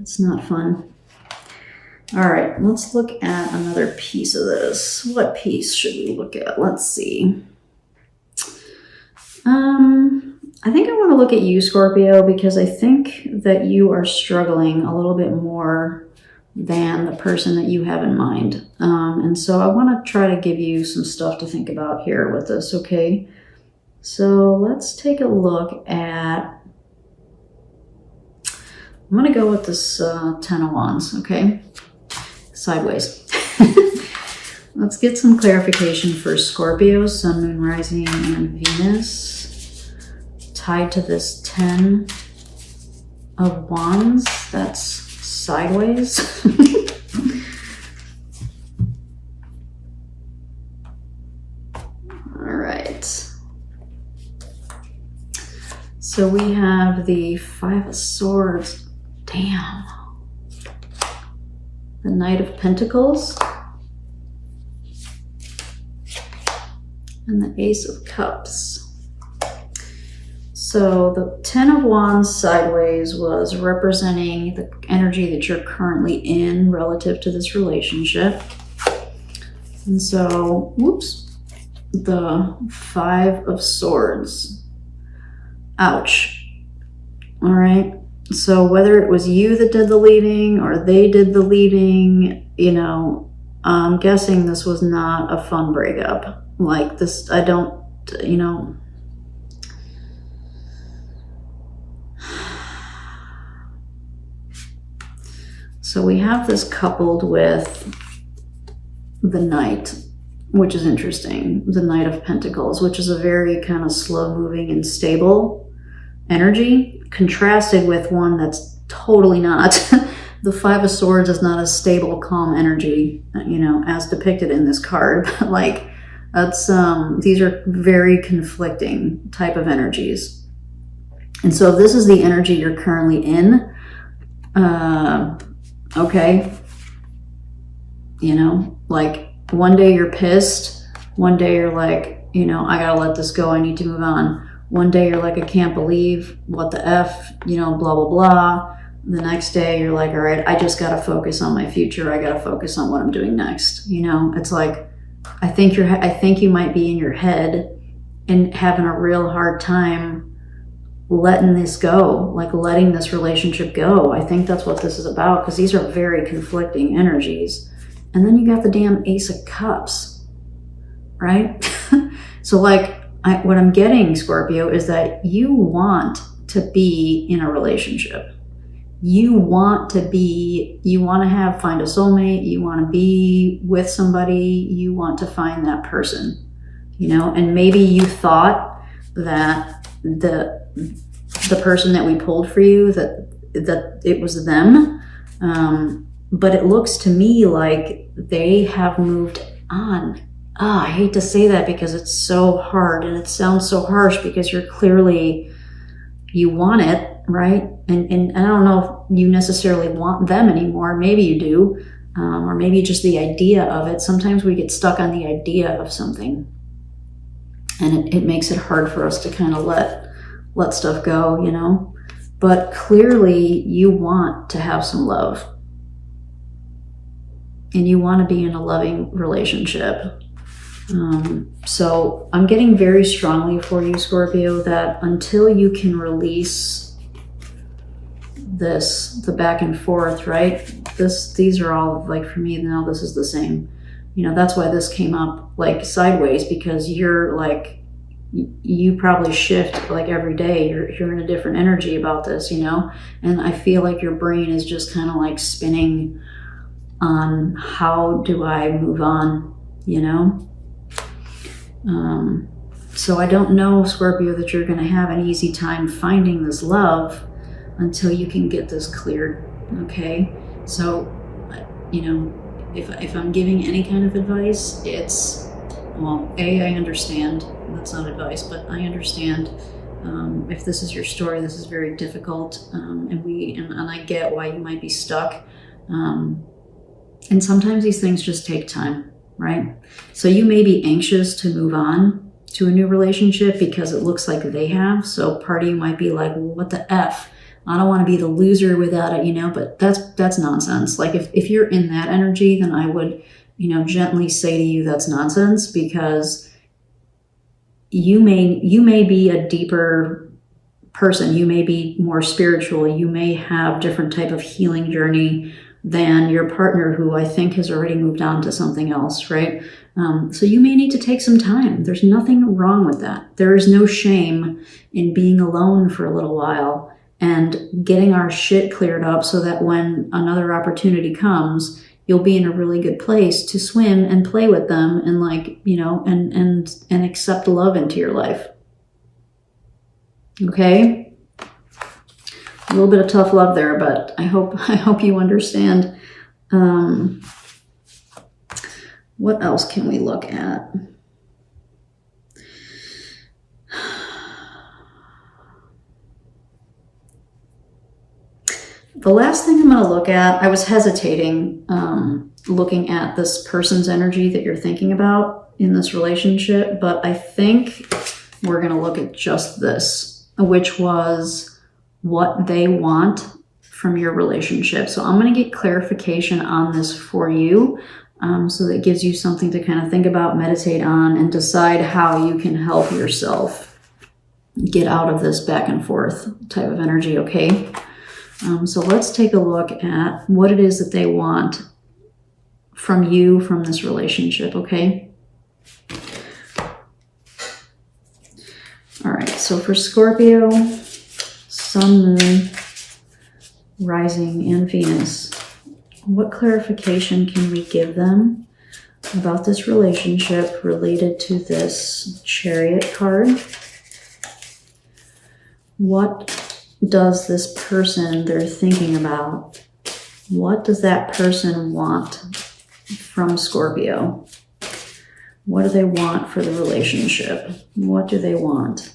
It's not fun. All right, let's look at another piece of this. What piece should we look at? Let's see. I think I want to look at you, Scorpio, because I think that you are struggling a little bit more than the person that you have in mind. And so I want to try to give you some stuff to think about here with this, okay? So let's take a look at, I'm going to go with this 10 of Wands, okay? Sideways. Let's get some clarification for Scorpio, Sun, Moon, Rising, and Venus. Tied to this 10 of Wands, that's sideways. All right. So we have the 5 of Swords. Damn. The Knight of Pentacles. And the Ace of Cups. So the 10 of Wands sideways was representing the energy that you're currently in relative to this relationship. And so, whoops, the 5 of Swords. Ouch. All right. So whether it was you that did the leaving or they did the leaving, you know, I'm guessing this was not a fun breakup. Like this, I don't, you know, so we have this coupled with the Knight, which is interesting. The Knight of Pentacles, which is a very kind of slow moving and stable energy, contrasted with one that's totally not. The 5 of Swords is not a stable, calm energy, you know, as depicted in this card. Like that's, these are very conflicting type of energies. And so this is the energy you're currently in. Okay, you know, like one day you're pissed, one day you're like, you know, I gotta let this go, I need to move on. One day you're like, I can't believe, what the F, you know, blah, blah, blah. The next day you're like, all right, I just gotta focus on my future, I gotta focus on what I'm doing next. You know, it's like, I think you might be in your head and having a real hard time letting this go, like letting this relationship go. I think that's what this is about, because these are very conflicting energies. And then you got the damn Ace of Cups, right? So like, what I'm getting, Scorpio, is that you want to be in a relationship. You want to find a soulmate, you want to be with somebody, you want to find that person, you know, and maybe you thought that the person that we pulled for you, that it was them, but it looks to me like they have moved on. I hate to say that because it's so hard and it sounds so harsh, because you're clearly, you want it, right? And I don't know if you necessarily want them anymore. Maybe you do, or maybe just the idea of it. Sometimes we get stuck on the idea of something, and it makes it hard for us to kind of let stuff go, you know? But clearly you want to have some love, and you want to be in a loving relationship. So I'm getting very strongly for you, Scorpio, that until you can release the back and forth, right? These are all, like, for me now, this is the same. You know, that's why this came up like sideways, because you're like, you probably shift like every day. You're in a different energy about this, you know? And I feel like your brain is just kind of like spinning on how do I move on, you know? So I don't know, Scorpio, that you're going to have an easy time finding this love until you can get this cleared, okay? So, you know, if I'm giving any kind of advice, it's, well, I understand. That's not advice, but I understand. If this is your story, this is very difficult, and I get why you might be stuck. And sometimes these things just take time, right? So you may be anxious to move on to a new relationship because it looks like they have. So part of you might be like, well, what the F? I don't want to be the loser without it, you know, but that's nonsense. Like if you're in that energy, then I would, you know, gently say to you that's nonsense, because you may be a deeper person, you may be more spiritual, you may have different type of healing journey than your partner, who I think has already moved on to something else, right? So you may need to take some time. There's nothing wrong with that. There is no shame in being alone for a little while and getting our shit cleared up, so that when another opportunity comes, you'll be in a really good place to swim and play with them, and like, you know, and accept love into your life. Okay? A little bit of tough love there, but I hope you understand. What else can we look at? The last thing I'm going to look at, I was hesitating looking at this person's energy that you're thinking about in this relationship, but I think we're going to look at just this, which was what they want from your relationship. So I'm going to get clarification on this for you, so that it gives you something to kind of think about, meditate on, and decide how you can help yourself get out of this back and forth type of energy, okay? So let's take a look at what it is that they want from you, from this relationship, okay? All right, so for Scorpio, Sun, Moon, Rising, and Venus, what clarification can we give them about this relationship related to this Chariot card? What does this person they're thinking about, what does that person want from Scorpio? What do they want for the relationship? What do they want?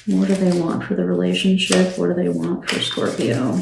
What do they want for the relationship? What do they want for Scorpio?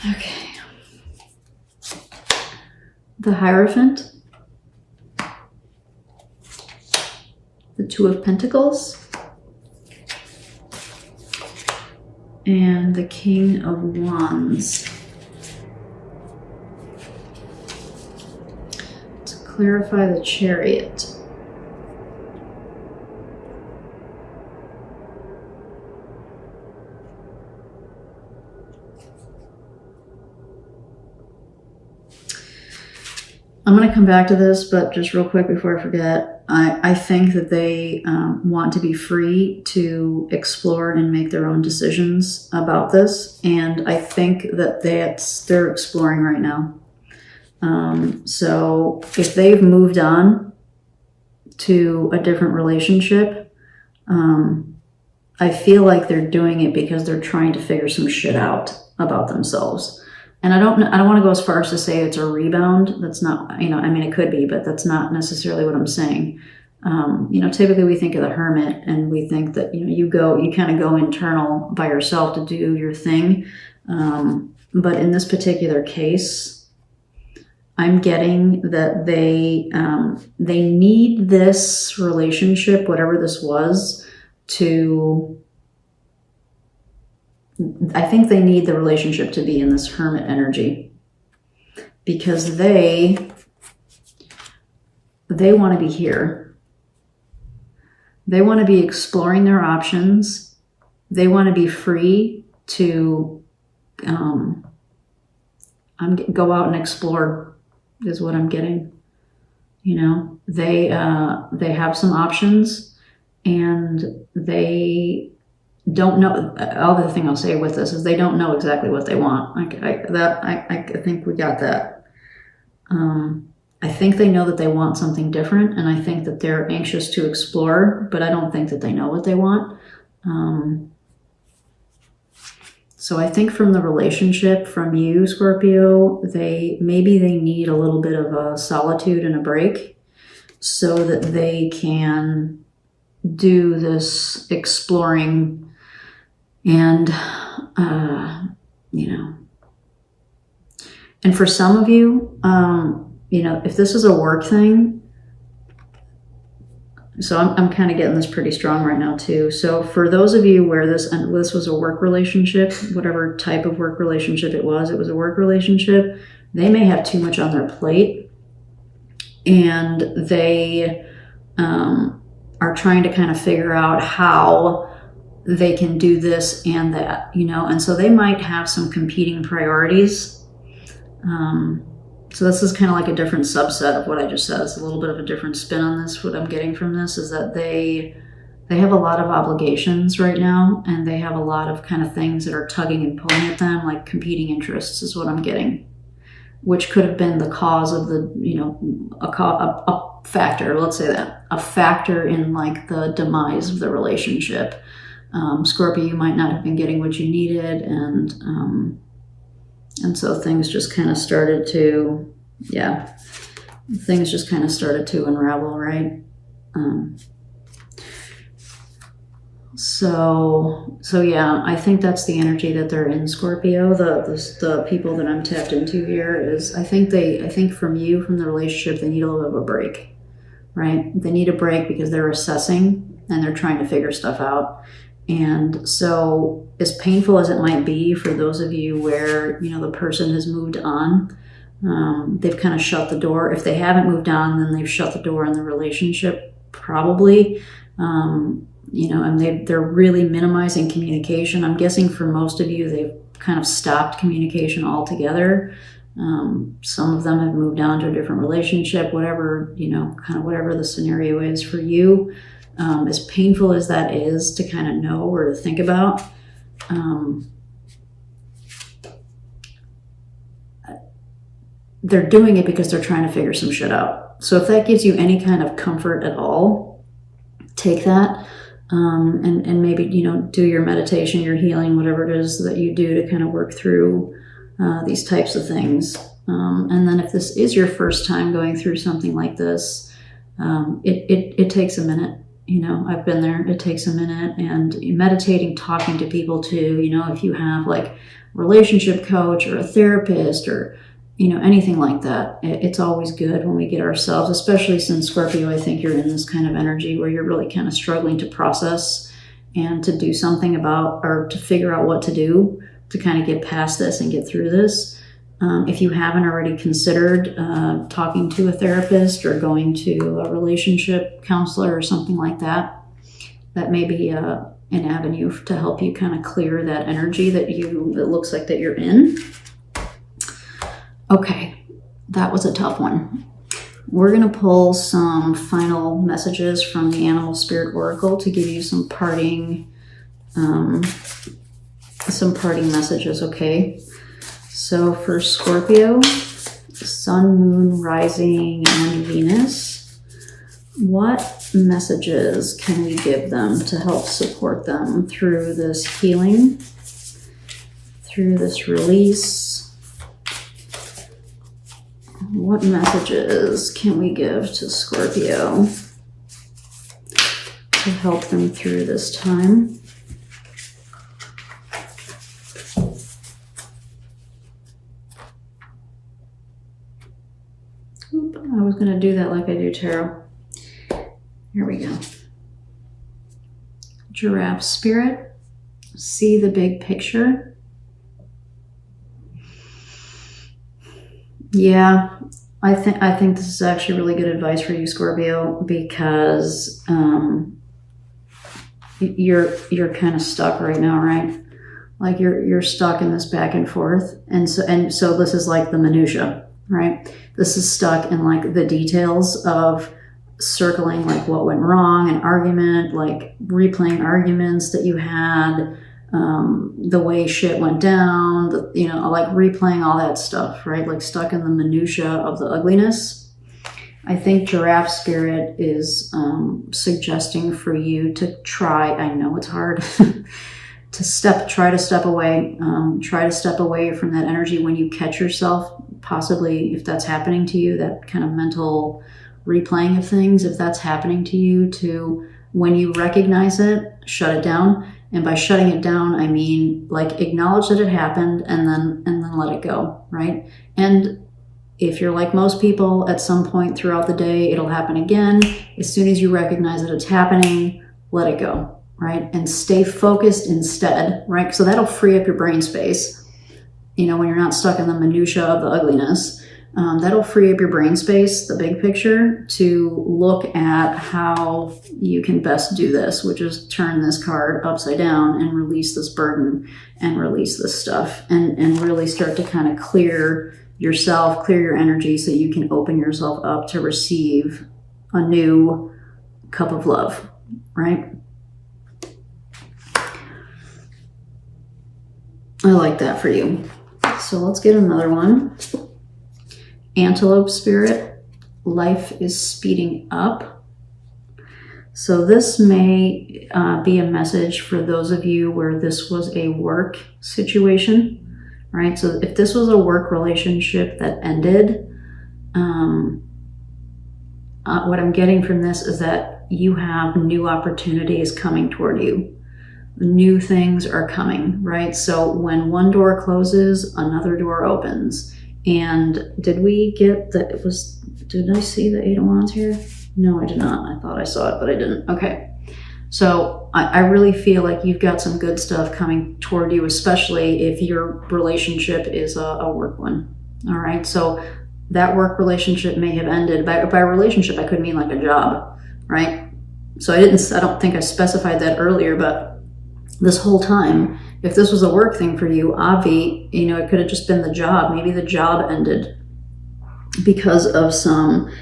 Okay. The Hierophant, the Two of Pentacles, and the King of Wands. To clarify the Chariot. I'm going to come back to this, but just real quick before I forget, I think that they want to be free to explore and make their own decisions about this. And I think that they're exploring right now. So if they've moved on to a different relationship, I feel like they're doing it because they're trying to figure some shit out about themselves. And I don't want to go as far as to say it's a rebound. That's not, I mean, it could be, but that's not necessarily what I'm saying. Typically we think of the Hermit and we think that, you kind of go internal by yourself to do your thing. But in this particular case, I'm getting that they need this relationship, whatever this was, I think they need the relationship to be in this Hermit energy, because they want to be here. They want to be exploring their options. They want to be free to go out and explore, is what I'm getting. They have some options, and they don't know. Other thing I'll say with this is they don't know exactly what they want. I think we got that. I think they know that they want something different, and I think that they're anxious to explore, but I don't think that they know what they want. So I think from the relationship, from you, Scorpio, maybe they need a little bit of a solitude and a break so that they can do this exploring and, And for some of you, you know, if this is a work thing, so I'm kind of getting this pretty strong right now too. So for those of you where this was a work relationship, whatever type of work relationship it was a work relationship, they may have too much on their plate, and they are trying to kind of figure out how they can do this and that, you know, and so they might have some competing priorities. So this is kind of like a different subset of what I just said. It's a little bit of a different spin on this. What I'm getting from this is that they have a lot of obligations right now, and they have a lot of kind of things that are tugging and pulling at them, like competing interests is what I'm getting, which could have been the cause of the, you know, a factor, let's say that, a factor in like the demise of the relationship. Scorpio, you might not have been getting what you needed, and so things just kind of started to, unravel, right? So yeah, I think that's the energy that they're in, Scorpio. The people that I'm tapped into here is, I think from the relationship, they need a little bit of a break, right? They need a break because they're assessing and they're trying to figure stuff out. And so as painful as it might be for those of you where, you know, the person has moved on, they've kind of shut the door. If they haven't moved on, then they've shut the door on the relationship, probably. You know, and they're really minimizing communication. I'm guessing for most of you, they've kind of stopped communication altogether. Some of them have moved on to a different relationship, whatever, you know, kind of whatever the scenario is for you. As painful as that is to kind of know or to think about, they're doing it because they're trying to figure some shit out. So if that gives you any kind of comfort at all, take that, and maybe, you know, do your meditation, your healing, whatever it is that you do to kind of work through these types of things. And then if this is your first time going through something like this, it takes a minute. You know, I've been there. It takes a minute, and meditating, talking to people too, you know, if you have like a relationship coach or a therapist or, you know, anything like that, it's always good when we get ourselves, especially since Scorpio, I think you're in this kind of energy where you're really kind of struggling to process and to do something about, or to figure out what to do to kind of get past this and get through this. If you haven't already considered talking to a therapist or going to a relationship counselor or something like that, that may be an avenue to help you kind of clear that energy that looks like that you're in. Okay, that was a tough one. We're going to pull some final messages from the Animal Spirit Oracle to give you some parting messages, okay? So for Scorpio, Sun, Moon, Rising, and Venus, what messages can we give them to help support them through this healing, through this release? What messages can we give to Scorpio to help them through this time? I was going to do that like I do tarot. Here we go. Giraffe Spirit, see the big picture. Yeah, I think this is actually really good advice for you, Scorpio, because you're kind of stuck right now, right? Like you're stuck in this back and forth, and so this is like the minutia, right? This is stuck in like the details of circling like what went wrong, an argument, like replaying arguments that you had, the way shit went down, like replaying all that stuff, right? Like stuck in the minutia of the ugliness. I think Giraffe Spirit is suggesting for you to try, I know it's hard, try to step away from that energy when you catch yourself, possibly if that's happening to you, that kind of mental replaying of things, if that's happening to you, to when you recognize it, shut it down. And by shutting it down, I mean like acknowledge that it happened and then let it go, right? And if you're like most people, at some point throughout the day, it'll happen again. As soon as you recognize that it's happening, let it go, right? And stay focused instead, right? So that'll free up your brain space. You know, when you're not stuck in the minutia of the ugliness, that'll free up your brain space, the big picture, to look at how you can best do this, which is turn this card upside down and release this burden and release this stuff and really start to kind of clear yourself, clear your energy so you can open yourself up to receive a new cup of love, right? I like that for you. So let's get another one. Antelope spirit, life is speeding up. So this may be a message for those of you where this was a work situation, right? So if this was a work relationship that ended, what I'm getting from this is that you have new opportunities coming toward you. New things are coming, right? So when one door closes, another door opens. And did we get that it was, did I see the Eight of Wands here? No, I did not. I thought I saw it, but I didn't. Okay. So I really feel like you've got some good stuff coming toward you, especially if your relationship is a work one. All right. So that work relationship may have ended. By relationship, I could mean like a job, right? So I don't think I specified that earlier, but this whole time, if this was a work thing for you, Avi, you know, it could have just been the job. Maybe the job ended because of some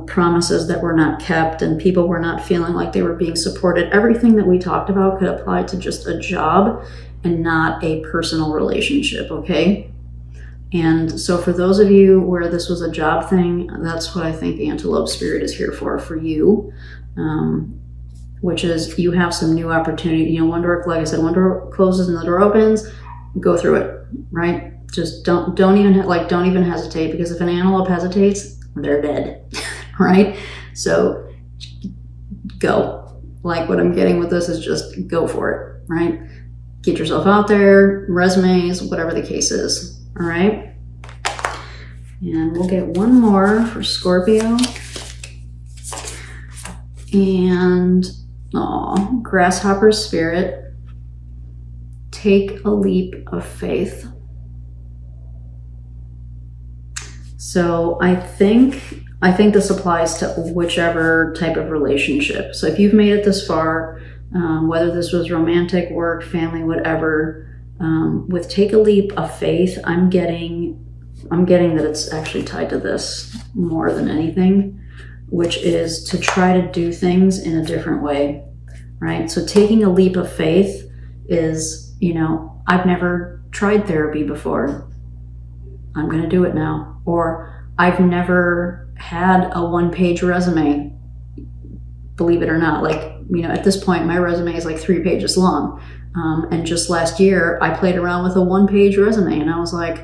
promises that were not kept and people were not feeling like they were being supported. Everything that we talked about could apply to just a job and not a personal relationship, okay? And so for those of you where this was a job thing, that's what I think the Antelope Spirit is here for you. Which is you have some new opportunity. You know, one door, like I said, one door closes and the door opens, go through it, right? Just don't even hesitate, because if an antelope hesitates, they're dead, right? So go. Like what I'm getting with this is just go for it, right? Get yourself out there, resumes, whatever the case is, all right? And we'll get one more for Scorpio. And grasshopper spirit, take a leap of faith. So I think this applies to whichever type of relationship. So if you've made it this far, whether this was romantic, work, family, whatever, with take a leap of faith, I'm getting that it's actually tied to this more than anything, which is to try to do things in a different way, right? So taking a leap of faith is, you know, I've never tried therapy before. I'm going to do it now. Or I've never had a one-page resume, believe it or not. Like, you know, at this point, my resume is like 3 pages long. And just last year, I played around with a one-page resume and I was like,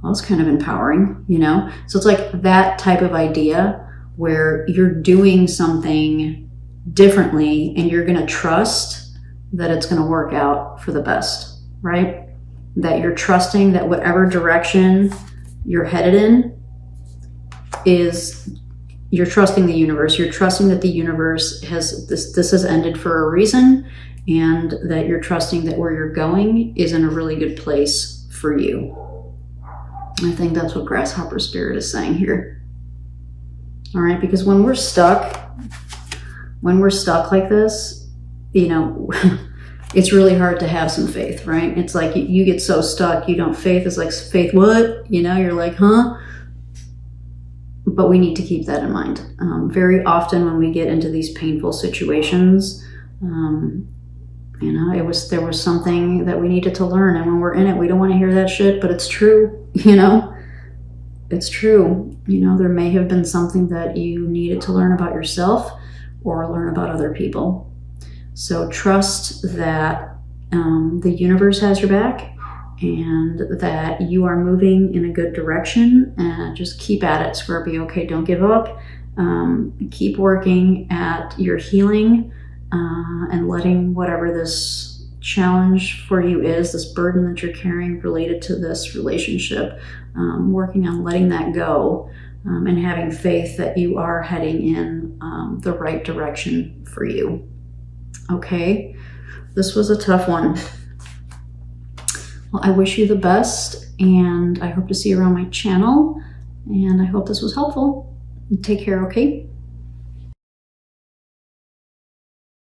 well, that's kind of empowering, you know? So it's like that type of idea where you're doing something differently and you're going to trust that it's going to work out for the best, right? That you're trusting that whatever direction you're headed in is, you're trusting the universe. You're trusting that the universe has, this has ended for a reason, and that you're trusting that where you're going is in a really good place for you. I think that's what Grasshopper Spirit is saying here. All right, because when we're stuck like this, you know, it's really hard to have some faith, right? It's like you get so stuck, you don't, faith is like, faith what? You know, you're like, huh? But we need to keep that in mind. Very often when we get into these painful situations, you know, there was something that we needed to learn. And when we're in it, we don't want to hear that shit, but it's true, you know? It's true. You know, there may have been something that you needed to learn about yourself or learn about other people. So trust that the universe has your back and that you are moving in a good direction, and just keep at it, Scorpio. Okay, don't give up. Keep working at your healing and letting whatever this challenge for you is, this burden that you're carrying related to this relationship, working on letting that go, and having faith that you are heading in the right direction for you. Okay, this was a tough one. Well, I wish you the best, and I hope to see you around my channel, and I hope this was helpful. Take care, okay?